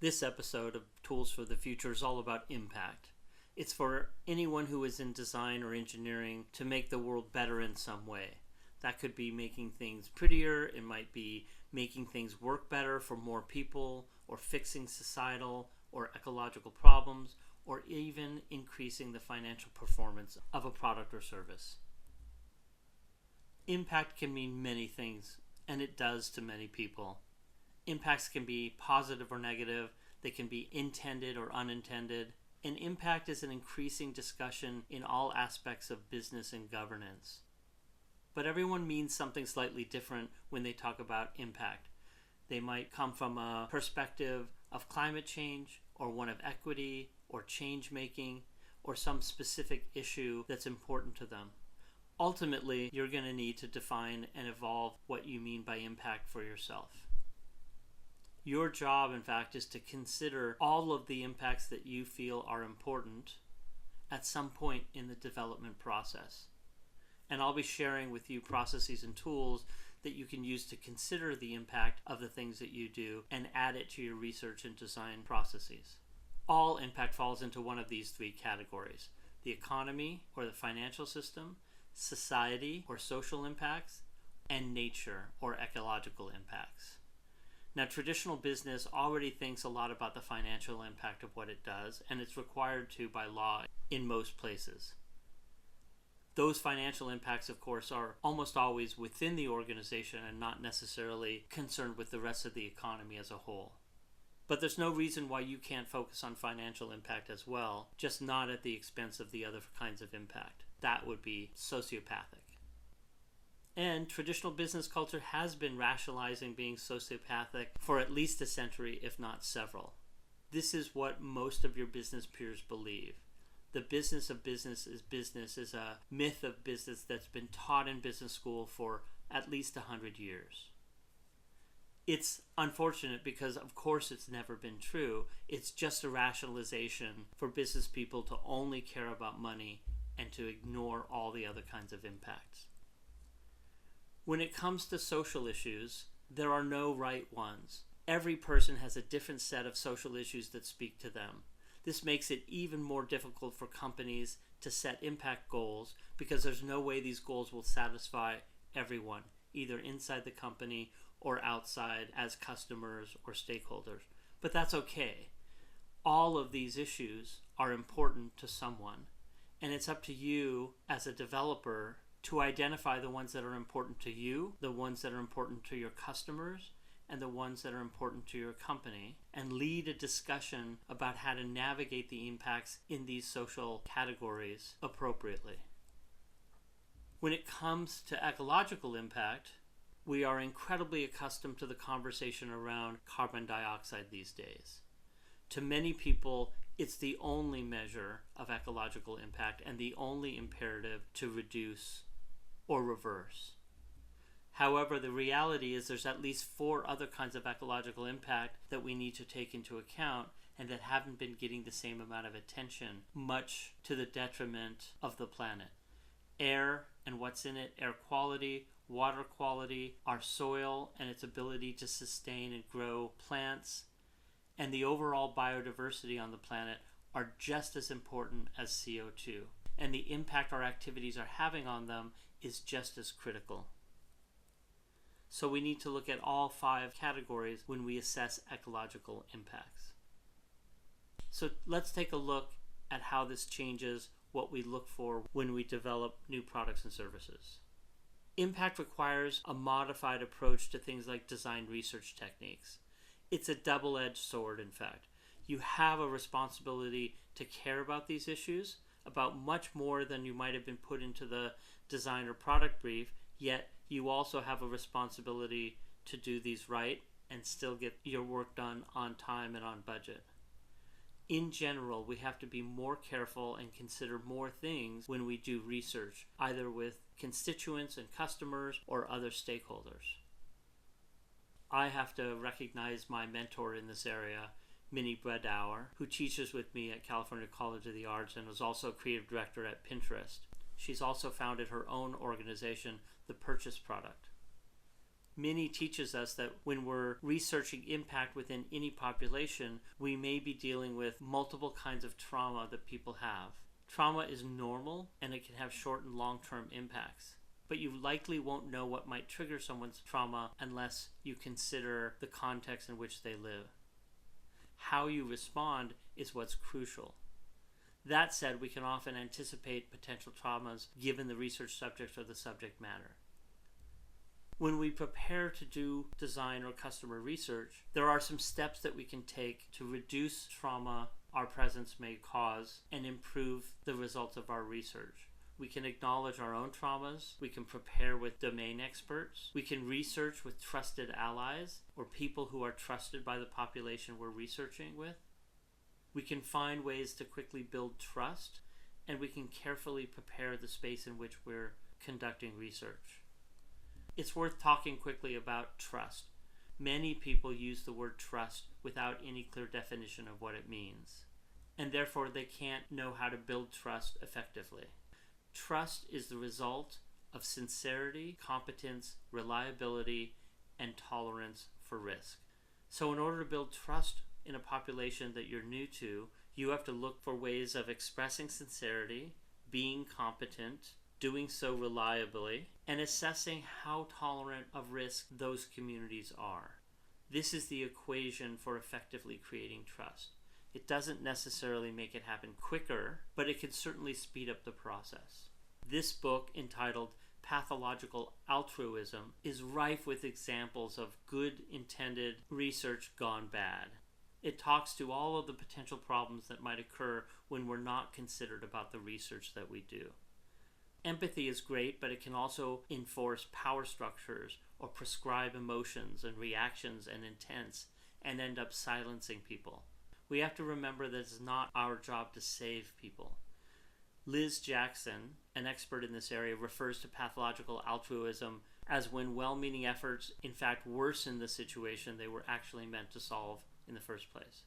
This episode of Tools for the Future is all about impact. It's for anyone who is in design or engineering to make the world better in some way. That could be making things prettier, it might be making things work better for more people, or fixing societal or ecological problems, or even increasing the financial performance of a product or service. Impact can mean many things, and it does to many people. Impacts can be positive or negative, they can be intended or unintended, and impact is an increasing discussion in all aspects of business and governance. But everyone means something slightly different when they talk about impact. They might come from a perspective of climate change, or one of equity, or change making, or some specific issue that's important to them. Ultimately, you're going to need to define and evolve what you mean by impact for yourself. Your job, in fact, is to consider all of the impacts that you feel are important at some point in the development process. And I'll be sharing with you processes and tools that you can use to consider the impact of the things that you do and add it to your research and design processes. All impact falls into one of these three categories: the economy or the financial system, society or social impacts, and nature or ecological impacts. Now, traditional business already thinks a lot about the financial impact of what it does, and it's required to by law in most places. Those financial impacts, of course, are almost always within the organization and not necessarily concerned with the rest of the economy as a whole. But there's no reason why you can't focus on financial impact as well, just not at the expense of the other kinds of impact. That would be sociopathic. And traditional business culture has been rationalizing being sociopathic for at least a century, if not several. This is what most of your business peers believe. The business of business is a myth of business that's been taught in business school for at least 100 years. It's unfortunate because, of course, it's never been true. It's just a rationalization for business people to only care about money and to ignore all the other kinds of impacts. When it comes to social issues, there are no right ones. Every person has a different set of social issues that speak to them. This makes it even more difficult for companies to set impact goals because there's no way these goals will satisfy everyone, either inside the company or outside as customers or stakeholders. But that's okay. All of these issues are important to someone, and it's up to you as a developer to identify the ones that are important to you, the ones that are important to your customers, and the ones that are important to your company, and lead a discussion about how to navigate the impacts in these social categories appropriately. When it comes to ecological impact, we are incredibly accustomed to the conversation around carbon dioxide these days. To many people, it's the only measure of ecological impact and the only imperative to reduce or reverse. However, the reality is there's at least 4 other kinds of ecological impact that we need to take into account and that haven't been getting the same amount of attention, much to the detriment of the planet. Air and what's in it, air quality, water quality, our soil and its ability to sustain and grow plants, and the overall biodiversity on the planet are just as important as CO2. And the impact our activities are having on them is just as critical. So we need to look at all 5 categories when we assess ecological impacts. So let's take a look at how this changes what we look for when we develop new products and services. Impact requires a modified approach to things like design research techniques. It's a double-edged sword, in fact. You have a responsibility to care about these issues, about much more than you might have been put into the design or product brief, yet you also have a responsibility to do these right and still get your work done on time and on budget. In general, we have to be more careful and consider more things when we do research, either with constituents and customers or other stakeholders. I have to recognize my mentor in this area, Minnie Bredauer, who teaches with me at California College of the Arts and was also creative director at Pinterest. She's also founded her own organization, The Purchase Product. Minnie teaches us that when we're researching impact within any population, we may be dealing with multiple kinds of trauma that people have. Trauma is normal and it can have short and long-term impacts. But you likely won't know what might trigger someone's trauma unless you consider the context in which they live. How you respond is what's crucial. That said, we can often anticipate potential traumas given the research subject or the subject matter. When we prepare to do design or customer research, there are some steps that we can take to reduce trauma our presence may cause and improve the results of our research. We can acknowledge our own traumas, we can prepare with domain experts, we can research with trusted allies or people who are trusted by the population we're researching with. We can find ways to quickly build trust, and we can carefully prepare the space in which we're conducting research. It's worth talking quickly about trust. Many people use the word trust without any clear definition of what it means, and therefore they can't know how to build trust effectively. Trust is the result of sincerity, competence, reliability, and tolerance for risk. So in order to build trust in a population that you're new to, you have to look for ways of expressing sincerity, being competent, doing so reliably, and assessing how tolerant of risk those communities are. This is the equation for effectively creating trust. It doesn't necessarily make it happen quicker, but it can certainly speed up the process. This book, entitled Pathological Altruism, is rife with examples of good intended research gone bad. It talks to all of the potential problems that might occur when we're not considered about the research that we do. Empathy is great, but it can also enforce power structures or prescribe emotions and reactions and intents and end up silencing people. We have to remember that it's not our job to save people. Liz Jackson, an expert in this area, refers to pathological altruism as when well-meaning efforts in fact worsen the situation they were actually meant to solve in the first place.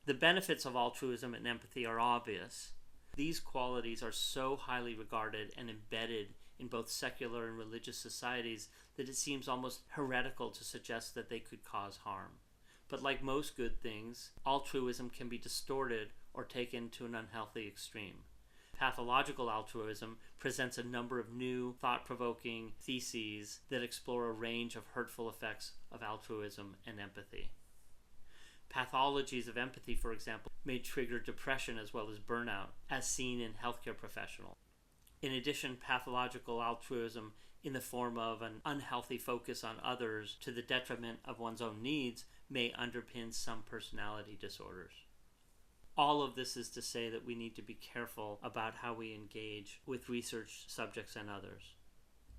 The benefits of altruism and empathy are obvious. These qualities are so highly regarded and embedded in both secular and religious societies that it seems almost heretical to suggest that they could cause harm. But like most good things, altruism can be distorted or taken to an unhealthy extreme. Pathological altruism presents a number of new, thought-provoking theses that explore a range of hurtful effects of altruism and empathy. Pathologies of empathy, for example, may trigger depression as well as burnout, as seen in healthcare professionals. In addition, pathological altruism in the form of an unhealthy focus on others to the detriment of one's own needs may underpin some personality disorders. All of this is to say that we need to be careful about how we engage with research subjects and others.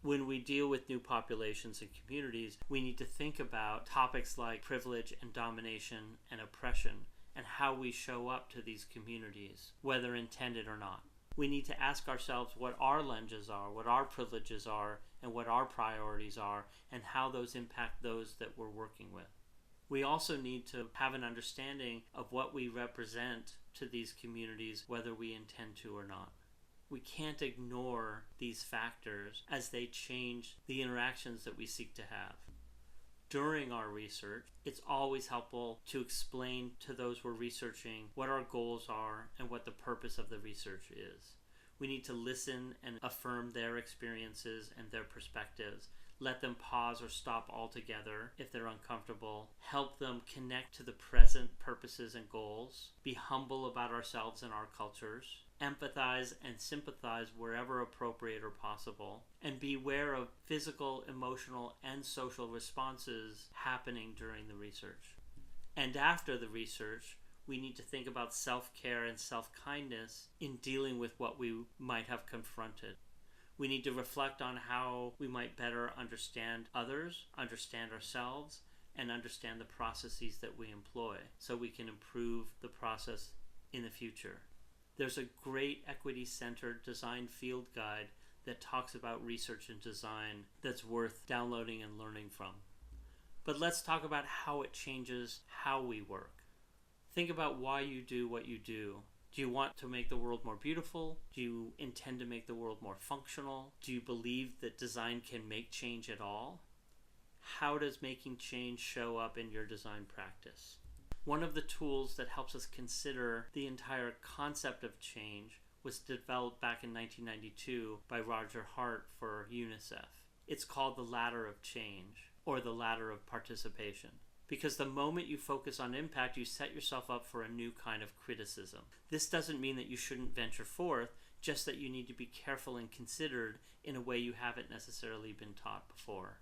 When we deal with new populations and communities, we need to think about topics like privilege and domination and oppression and how we show up to these communities, whether intended or not. We need to ask ourselves what our lenses are, what our privileges are, and what our priorities are, and how those impact those that we're working with. We also need to have an understanding of what we represent to these communities, whether we intend to or not. We can't ignore these factors as they change the interactions that we seek to have. During our research, it's always helpful to explain to those we're researching what our goals are and what the purpose of the research is. We need to listen and affirm their experiences and their perspectives. Let them pause or stop altogether if they're uncomfortable. Help them connect to the present purposes and goals. Be humble about ourselves and our cultures. Empathize and sympathize wherever appropriate or possible, and be aware of physical, emotional, and social responses happening during the research. And after the research, we need to think about self-care and self-kindness in dealing with what we might have confronted. We need to reflect on how we might better understand others, understand ourselves, and understand the processes that we employ so we can improve the process in the future. There's a great equity-centered design field guide that talks about research and design that's worth downloading and learning from. But let's talk about how it changes how we work. Think about why you do what you do. Do you want to make the world more beautiful? Do you intend to make the world more functional? Do you believe that design can make change at all? how does making change show up in your design practice? One of the tools that helps us consider the entire concept of change was developed back in 1992 by Roger Hart for UNICEF. It's called the ladder of change, or the ladder of participation. Because the moment you focus on impact, you set yourself up for a new kind of criticism. This doesn't mean that you shouldn't venture forth, just that you need to be careful and considered in a way you haven't necessarily been taught before.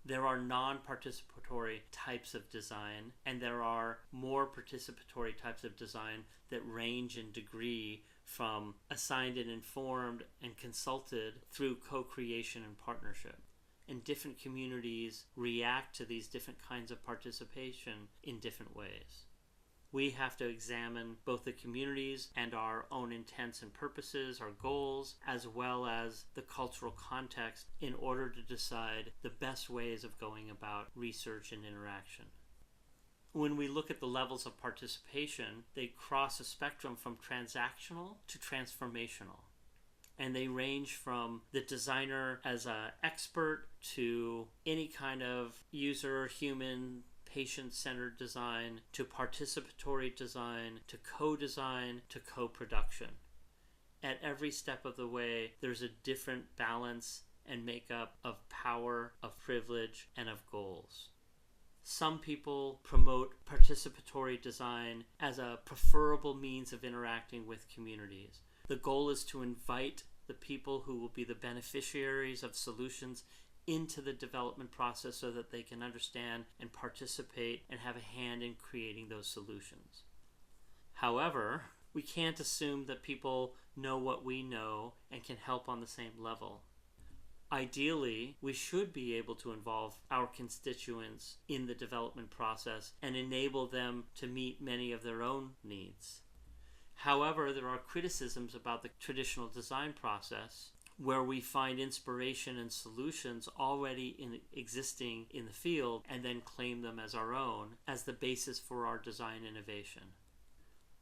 There are non-participatory types of design, and there are more participatory types of design that range in degree from assigned and informed and consulted through co-creation and partnership. And different communities react to these different kinds of participation in different ways. We have to examine both the communities and our own intents and purposes, our goals, as well as the cultural context in order to decide the best ways of going about research and interaction. When we look at the levels of participation, they cross a spectrum from transactional to transformational. And they range from the designer as an expert to any kind of user, human, patient-centered design, to participatory design, to co-design, to co-production. At every step of the way, there's a different balance and makeup of power, of privilege, and of goals. Some people promote participatory design as a preferable means of interacting with communities. The goal is to invite the people who will be the beneficiaries of solutions into the development process so that they can understand and participate and have a hand in creating those solutions. However, we can't assume that people know what we know and can help on the same level. Ideally, we should be able to involve our constituents in the development process and enable them to meet many of their own needs. However, there are criticisms about the traditional design process where we find inspiration and solutions already existing in the field and then claim them as our own as the basis for our design innovation.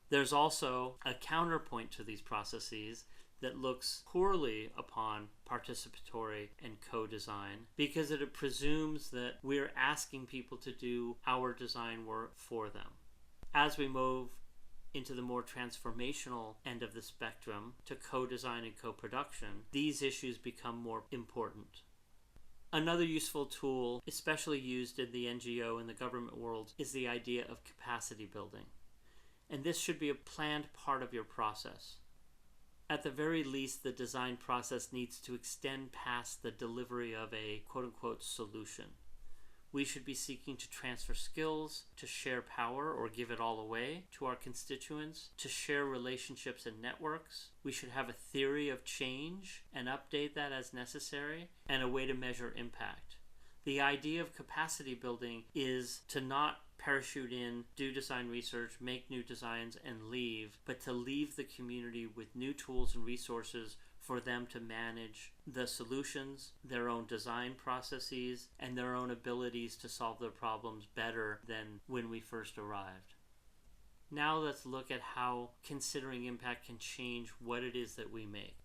There's also a counterpoint to these processes that looks poorly upon participatory and co-design because it presumes that we're asking people to do our design work for them. As we move into the more transformational end of the spectrum to co-design and co-production, these issues become more important. Another useful tool, especially used in the NGO and the government world, is the idea of capacity building. And this should be a planned part of your process. At the very least, the design process needs to extend past the delivery of a quote-unquote solution. We should be seeking to transfer skills, to share power or give it all away to our constituents, to share relationships and networks. We should have a theory of change and update that as necessary, and a way to measure impact. The idea of capacity building is to not parachute in, do design research, make new designs, and leave, but to leave the community with new tools and resources for them to manage the solutions, their own design processes, and their own abilities to solve their problems better than when we first arrived. Now let's look at how considering impact can change what it is that we make.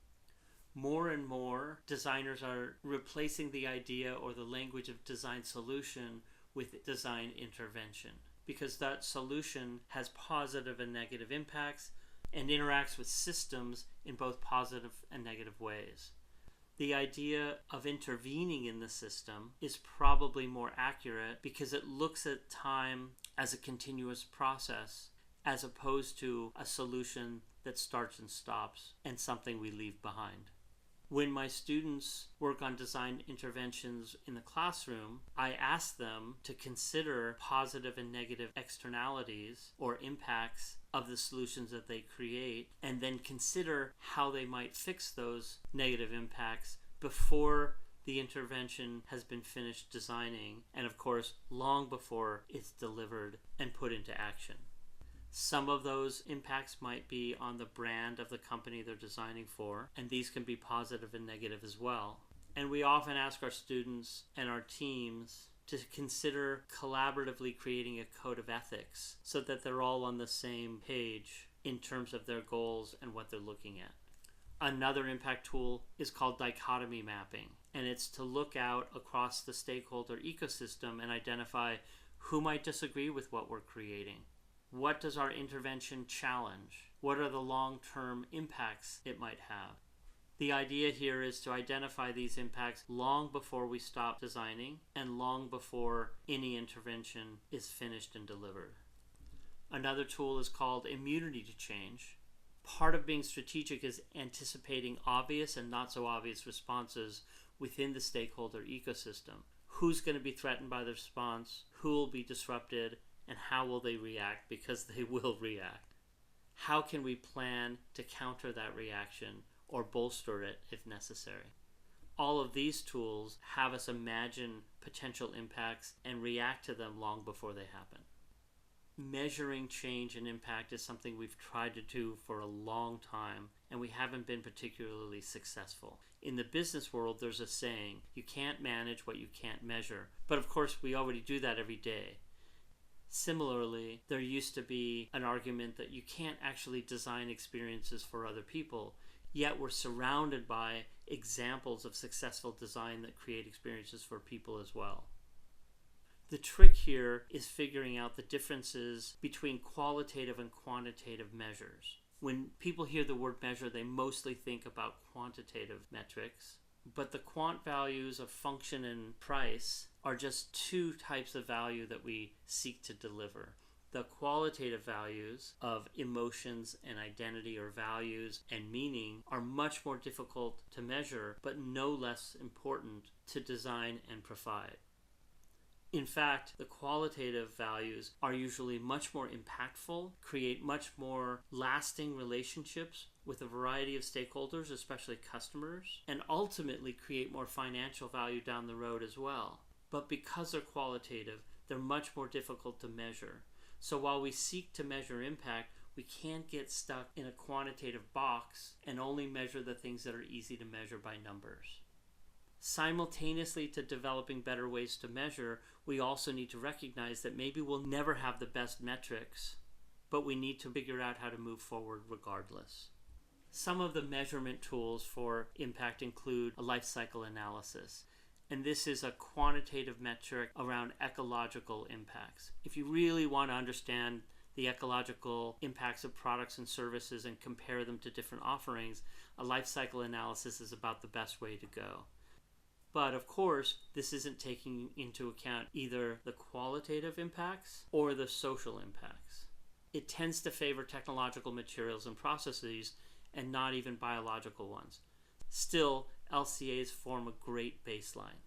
More and more designers are replacing the idea or the language of design solution with design intervention, because that solution has positive and negative impacts and interacts with systems in both positive and negative ways. The idea of intervening in the system is probably more accurate because it looks at time as a continuous process as opposed to a solution that starts and stops and something we leave behind. When my students work on design interventions in the classroom, I ask them to consider positive and negative externalities or impacts of the solutions that they create, and then consider how they might fix those negative impacts before the intervention has been finished designing, and of course, long before it's delivered and put into action. Some of those impacts might be on the brand of the company they're designing for, and these can be positive and negative as well. And we often ask our students and our teams to consider collaboratively creating a code of ethics so that they're all on the same page in terms of their goals and what they're looking at. Another impact tool is called dichotomy mapping, and it's to look out across the stakeholder ecosystem and identify who might disagree with what we're creating. What does our intervention challenge? What are the long-term impacts it might have? The idea here is to identify these impacts long before we stop designing and long before any intervention is finished and delivered. Another tool is called immunity to change. Part of being strategic is anticipating obvious and not so obvious responses within the stakeholder ecosystem. Who's going to be threatened by the response? Who will be disrupted? And how will they react? Because they will react. How can we plan to counter that reaction or bolster it if necessary? All of these tools have us imagine potential impacts and react to them long before they happen. Measuring change and impact is something we've tried to do for a long time, and we haven't been particularly successful. In the business world, there's a saying, you can't manage what you can't measure. But of course, we already do that every day. Similarly, there used to be an argument that you can't actually design experiences for other people, yet we're surrounded by examples of successful design that create experiences for people as well. The trick here is figuring out the differences between qualitative and quantitative measures. When people hear the word measure, they mostly think about quantitative metrics, but the quant values of function and price are just two types of value that we seek to deliver. The qualitative values of emotions and identity or values and meaning are much more difficult to measure, but no less important to design and provide. In fact, the qualitative values are usually much more impactful, create much more lasting relationships with a variety of stakeholders, especially customers, and ultimately create more financial value down the road as well. But because they're qualitative, they're much more difficult to measure. So while we seek to measure impact, we can't get stuck in a quantitative box and only measure the things that are easy to measure by numbers. Simultaneously to developing better ways to measure, we also need to recognize that maybe we'll never have the best metrics, but we need to figure out how to move forward regardless. Some of the measurement tools for impact include a life cycle analysis, and this is a quantitative metric around ecological impacts. If you really want to understand the ecological impacts of products and services and compare them to different offerings, a life cycle analysis is about the best way to go. But of course, this isn't taking into account either the qualitative impacts or the social impacts. It tends to favor technological materials and processes and not even biological ones. Still, LCAs form a great baseline.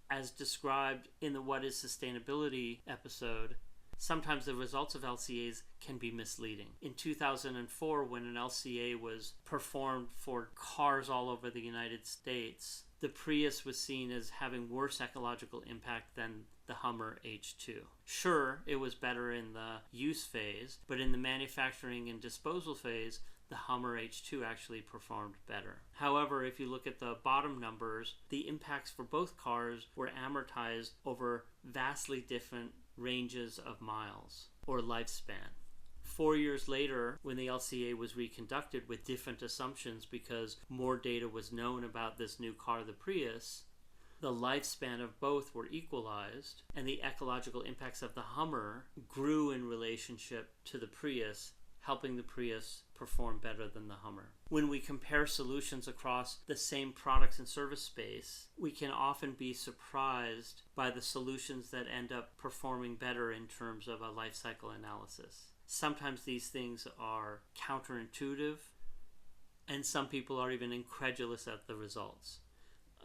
As described in the What is Sustainability episode, sometimes the results of LCAs can be misleading. In 2004, when an LCA was performed for cars all over the United States, the Prius was seen as having worse ecological impact than the Hummer H2. Sure, it was better in the use phase, but in the manufacturing and disposal phase, the Hummer H2 actually performed better. However, if you look at the bottom numbers, the impacts for both cars were amortized over vastly different ranges of miles or lifespan. 4 years later, when the LCA was reconducted with different assumptions because more data was known about this new car, the Prius, the lifespan of both were equalized, and the ecological impacts of the Hummer grew in relationship to the Prius, helping the Prius perform better than the Hummer. When we compare solutions across the same products and service space, we can often be surprised by the solutions that end up performing better in terms of a life cycle analysis. Sometimes these things are counterintuitive, and some people are even incredulous at the results.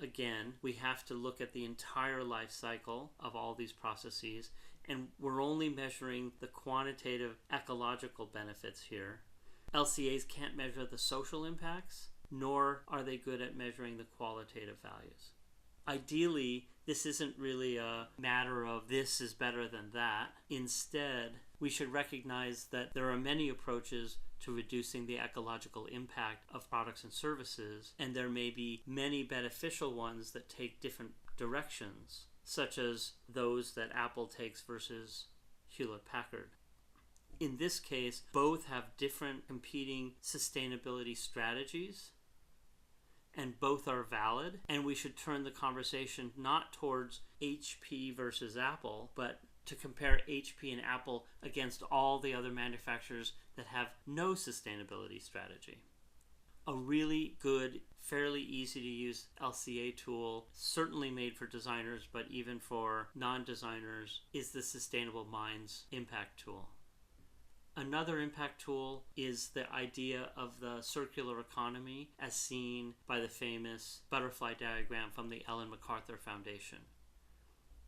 Again, we have to look at the entire life cycle of all these processes, and we're only measuring the quantitative ecological benefits here. LCAs can't measure the social impacts, nor are they good at measuring the qualitative values. Ideally, this isn't really a matter of this is better than that. Instead, we should recognize that there are many approaches to reducing the ecological impact of products and services, and there may be many beneficial ones that take different directions, such as those that Apple takes versus Hewlett-Packard. In this case, both have different competing sustainability strategies. and both are valid, and we should turn the conversation not towards HP versus Apple, but to compare HP and Apple against all the other manufacturers that have no sustainability strategy. A really good, fairly easy to use LCA tool, certainly made for designers, but even for non-designers, is the Sustainable Minds impact tool. Another impact tool is the idea of the circular economy as seen by the famous butterfly diagram from the Ellen MacArthur Foundation.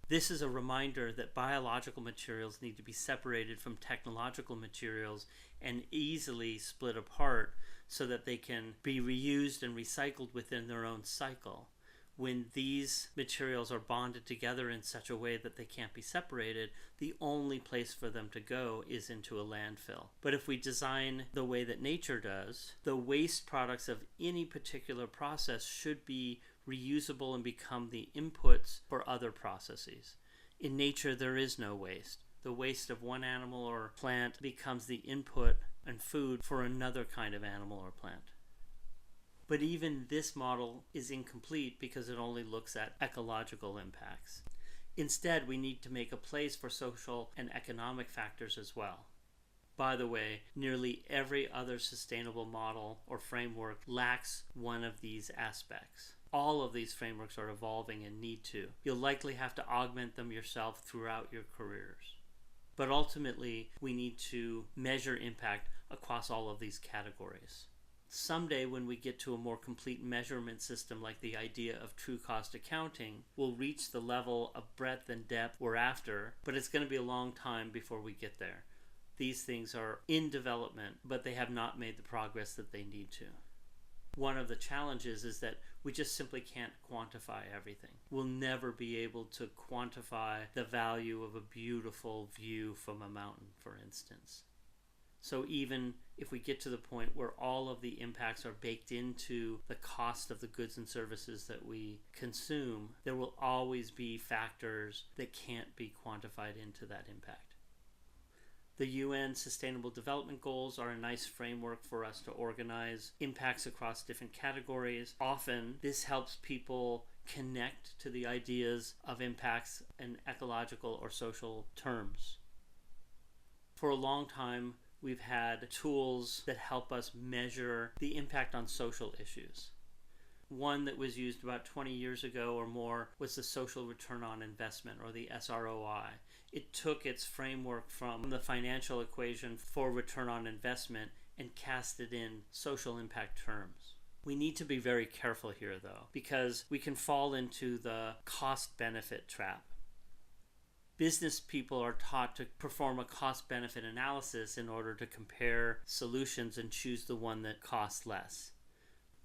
This is a reminder that biological materials need to be separated from technological materials and easily split apart so that they can be reused and recycled within their own cycle. When these materials are bonded together in such a way that they can't be separated, the only place for them to go is into a landfill. But if we design the way that nature does, the waste products of any particular process should be reusable and become the inputs for other processes. In nature, there is no waste. The waste of one animal or plant becomes the input and food for another kind of animal or plant. But even this model is incomplete because it only looks at ecological impacts. Instead, we need to make a place for social and economic factors as well. By the way, nearly every other sustainable model or framework lacks one of these aspects. All of these frameworks are evolving and need to. You'll likely have to augment them yourself throughout your careers. But ultimately, we need to measure impact across all of these categories. Someday, when we get to a more complete measurement system like the idea of true cost accounting, we'll reach the level of breadth and depth we're after, but it's going to be a long time before we get there. These things are in development, but they have not made the progress that they need to. One of the challenges is that we just simply can't quantify everything. We'll never be able to quantify the value of a beautiful view from a mountain, for instance. So even if we get to the point where all of the impacts are baked into the cost of the goods and services that we consume, there will always be factors that can't be quantified into that impact. The UN Sustainable Development Goals are a nice framework for us to organize impacts across different categories. Often, this helps people connect to the ideas of impacts in ecological or social terms. For a long time, we've had tools that help us measure the impact on social issues. One that was used about 20 years ago or more was the social return on investment, or the SROI. It took its framework from the financial equation for return on investment and cast it in social impact terms. We need to be very careful here, though, because we can fall into the cost-benefit trap. Business people are taught to perform a cost-benefit analysis in order to compare solutions and choose the one that costs less.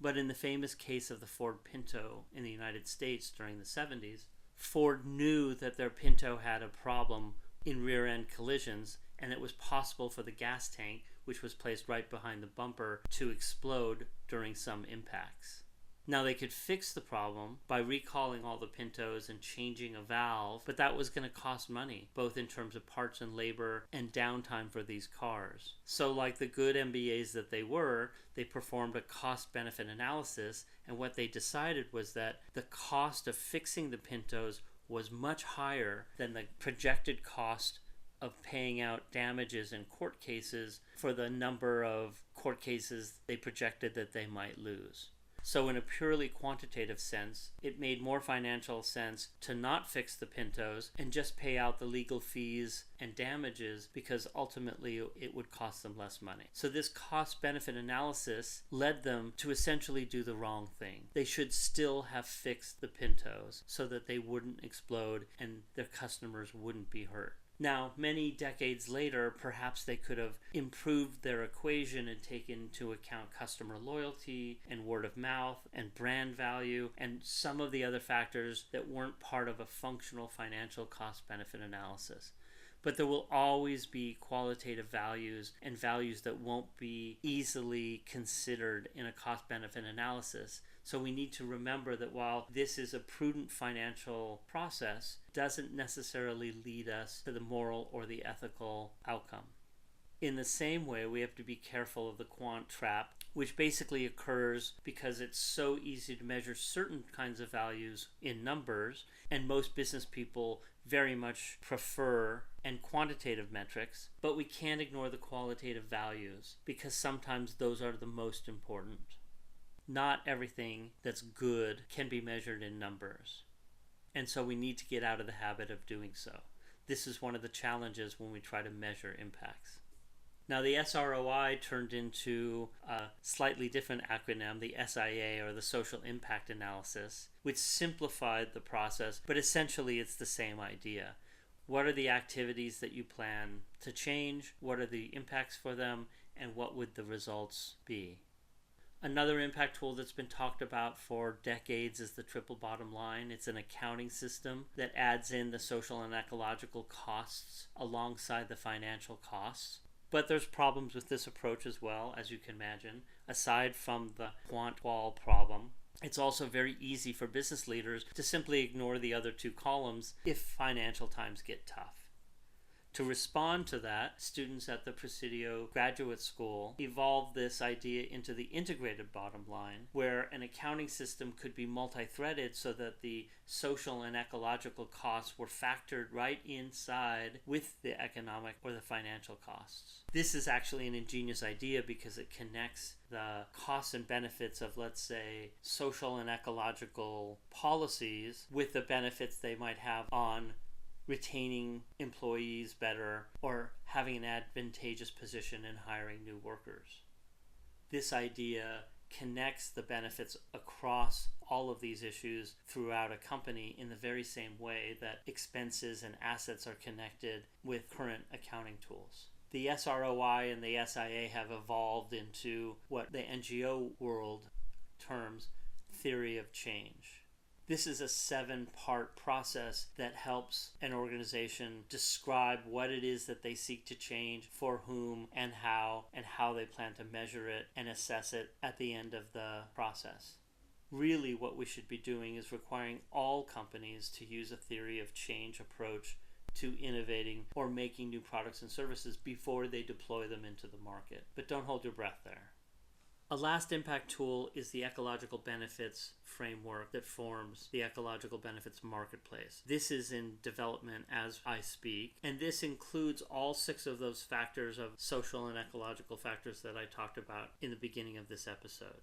But in the famous case of the Ford Pinto in the United States during the 70s, Ford knew that their Pinto had a problem in rear-end collisions, and it was possible for the gas tank, which was placed right behind the bumper, to explode during some impacts. Now, they could fix the problem by recalling all the Pintos and changing a valve, but that was going to cost money, both in terms of parts and labor and downtime for these cars. So like the good MBAs that they were, they performed a cost-benefit analysis, and what they decided was that the cost of fixing the Pintos was much higher than the projected cost of paying out damages in court cases for the number of court cases they projected that they might lose. So in a purely quantitative sense, it made more financial sense to not fix the Pintos and just pay out the legal fees and damages, because ultimately it would cost them less money. So this cost-benefit analysis led them to essentially do the wrong thing. They should still have fixed the Pintos so that they wouldn't explode and their customers wouldn't be hurt. Now, many decades later, perhaps they could have improved their equation and taken into account customer loyalty and word of mouth and brand value and some of the other factors that weren't part of a functional financial cost-benefit analysis. But there will always be qualitative values and values that won't be easily considered in a cost-benefit analysis. So we need to remember that while this is a prudent financial process, it doesn't necessarily lead us to the moral or the ethical outcome. In the same way, we have to be careful of the quant trap which basically occurs because it's so easy to measure certain kinds of values in numbers, and most business people very much prefer and quantitative metrics, but we can't ignore the qualitative values because sometimes those are the most important. Not everything that's good can be measured in numbers, and so we need to get out of the habit of doing so. This is one of the challenges when we try to measure impacts. Now, the SROI turned into a slightly different acronym, the SIA, or the Social Impact Analysis, which simplified the process, but essentially it's the same idea. What are the activities that you plan to change? What are the impacts for them? And what would the results be? Another impact tool that's been talked about for decades is the triple bottom line. It's an accounting system that adds in the social and ecological costs alongside the financial costs. But there's problems with this approach as well, as you can imagine. Aside from the quant-qual problem, it's also very easy for business leaders to simply ignore the other two columns if financial times get tough. To respond to that, students at the Presidio Graduate School evolved this idea into the integrated bottom line, where an accounting system could be multi-threaded so that the social and ecological costs were factored right inside with the economic or the financial costs. This is actually an ingenious idea because it connects the costs and benefits of, let's say, social and ecological policies with the benefits they might have on retaining employees better or having an advantageous position in hiring new workers. This idea connects the benefits across all of these issues throughout a company in the very same way that expenses and assets are connected with current accounting tools. The SROI and the SIA have evolved into what the NGO world terms theory of change. This is a 7-part process that helps an organization describe what it is that they seek to change, for whom and how they plan to measure it and assess it at the end of the process. Really, what we should be doing is requiring all companies to use a theory of change approach to innovating or making new products and services before they deploy them into the market. But don't hold your breath there. A last impact tool is the ecological benefits framework that forms the ecological benefits marketplace. This is in development as I speak, and this includes all 6 of those factors of social and ecological factors that I talked about in the beginning of this episode.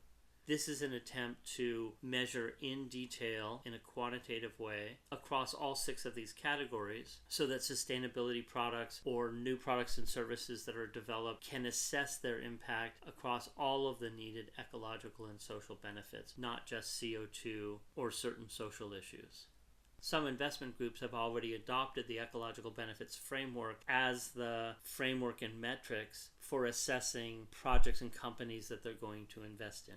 This is an attempt to measure in detail in a quantitative way across all 6 of these categories so that sustainability products or new products and services that are developed can assess their impact across all of the needed ecological and social benefits, not just CO2 or certain social issues. Some investment groups have already adopted the ecological benefits framework as the framework and metrics for assessing projects and companies that they're going to invest in.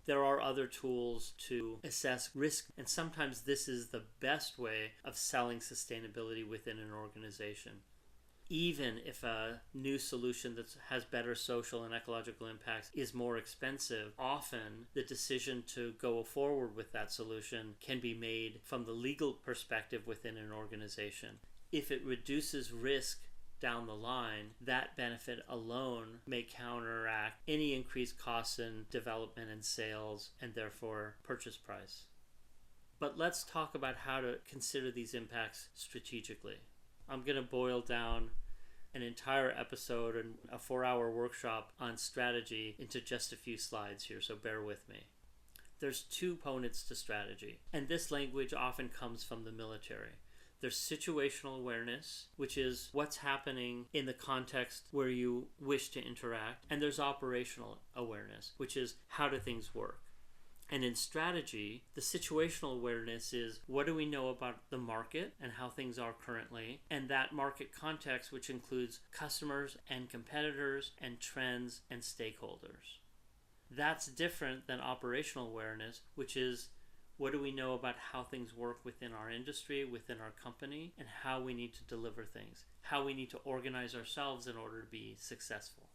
There are other tools to assess risk, and sometimes this is the best way of selling sustainability within an organization. Even if a new solution that has better social and ecological impacts is more expensive, often the decision to go forward with that solution can be made from the legal perspective within an organization. If it reduces risk down the line, that benefit alone may counteract any increased costs in development and sales and therefore purchase price. But let's talk about how to consider these impacts strategically. I'm going to boil down an entire episode and a 4-hour workshop on strategy into just a few slides here, so bear with me. There's 2 components to strategy, and this language often comes from the military. There's situational awareness, which is what's happening in the context where you wish to interact. And there's operational awareness, which is how do things work. And in strategy, the situational awareness is what do we know about the market and how things are currently, and that market context, which includes customers and competitors and trends and stakeholders. That's different than operational awareness, which is what do we know about how things work within our industry, within our company, and how we need to deliver things, how we need to organize ourselves in order to be successful.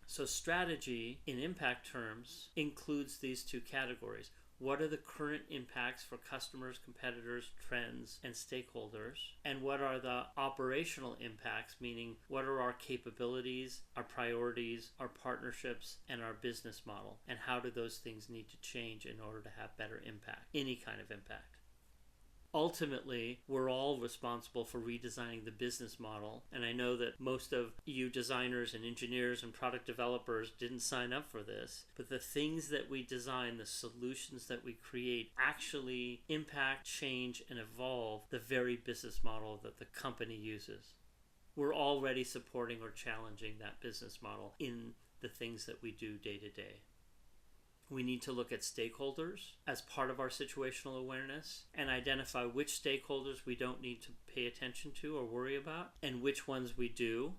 So strategy, in impact terms, includes these 2 categories. what are the current impacts for customers, competitors, trends, and stakeholders, and what are the operational impacts, meaning what are our capabilities, our priorities, our partnerships, and our business model, and how do those things need to change in order to have better impact, any kind of impact. Ultimately, we're all responsible for redesigning the business model, and I know that most of you designers and engineers and product developers didn't sign up for this, but the things that we design, the solutions that we create, actually impact, change, and evolve the very business model that the company uses. We're already supporting or challenging that business model in the things that we do day to day. We need to look at stakeholders as part of our situational awareness and identify which stakeholders we don't need to pay attention to or worry about and which ones we do,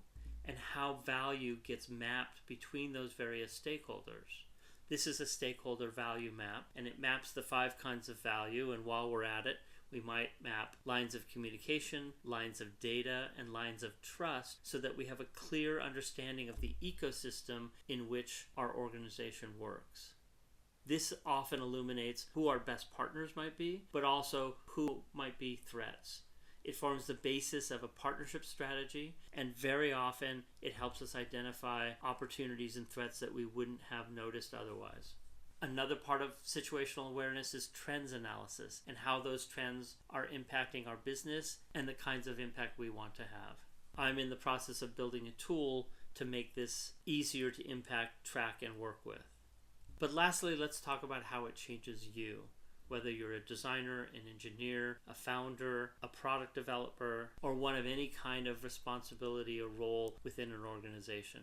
and how value gets mapped between those various stakeholders. This is a stakeholder value map, and it maps the 5 kinds of value, and while we're at it, we might map lines of communication, lines of data, and lines of trust so that we have a clear understanding of the ecosystem in which our organization works. This often illuminates who our best partners might be, but also who might be threats. It forms the basis of a partnership strategy, and very often it helps us identify opportunities and threats that we wouldn't have noticed otherwise. Another part of situational awareness is trends analysis and how those trends are impacting our business and the kinds of impact we want to have. I'm in the process of building a tool to make this easier to impact, track, and work with. But lastly, let's talk about how it changes you, whether you're a designer, an engineer, a founder, a product developer, or one of any kind of responsibility or role within an organization.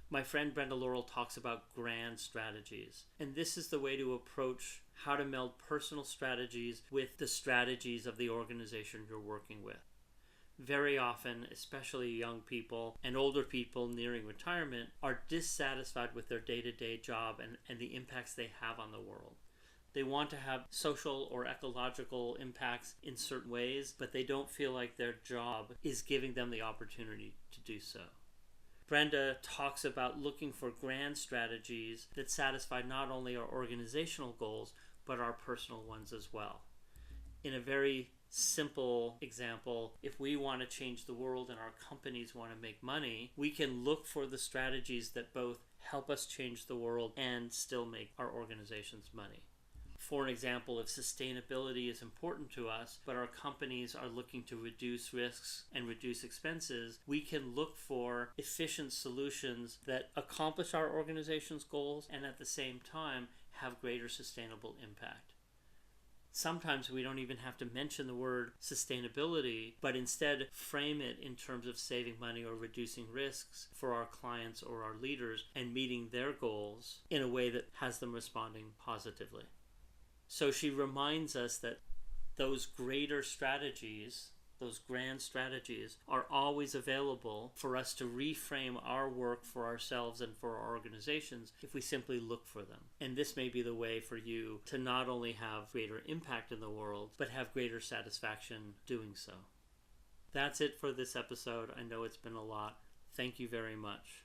My friend Brenda Laurel talks about grand strategies, and this is the way to approach how to meld personal strategies with the strategies of the organization you're working with. Very often, especially young people and older people nearing retirement, are dissatisfied with their day-to-day job and the impacts they have on the world. They want to have social or ecological impacts in certain ways, but they don't feel like their job is giving them the opportunity to do so. Brenda talks about looking for grand strategies that satisfy not only our organizational goals, but our personal ones as well. In a very simple example, if we want to change the world and our companies want to make money, we can look for the strategies that both help us change the world and still make our organizations money. For an example, if sustainability is important to us, but our companies are looking to reduce risks and reduce expenses, we can look for efficient solutions that accomplish our organization's goals and at the same time have greater sustainable impact. Sometimes we don't even have to mention the word sustainability, but instead frame it in terms of saving money or reducing risks for our clients or our leaders and meeting their goals in a way that has them responding positively. So she reminds us that those greater strategies, those grand strategies, are always available for us to reframe our work for ourselves and for our organizations if we simply look for them. And this may be the way for you to not only have greater impact in the world, but have greater satisfaction doing so. That's it for this episode. I know it's been a lot. Thank you very much.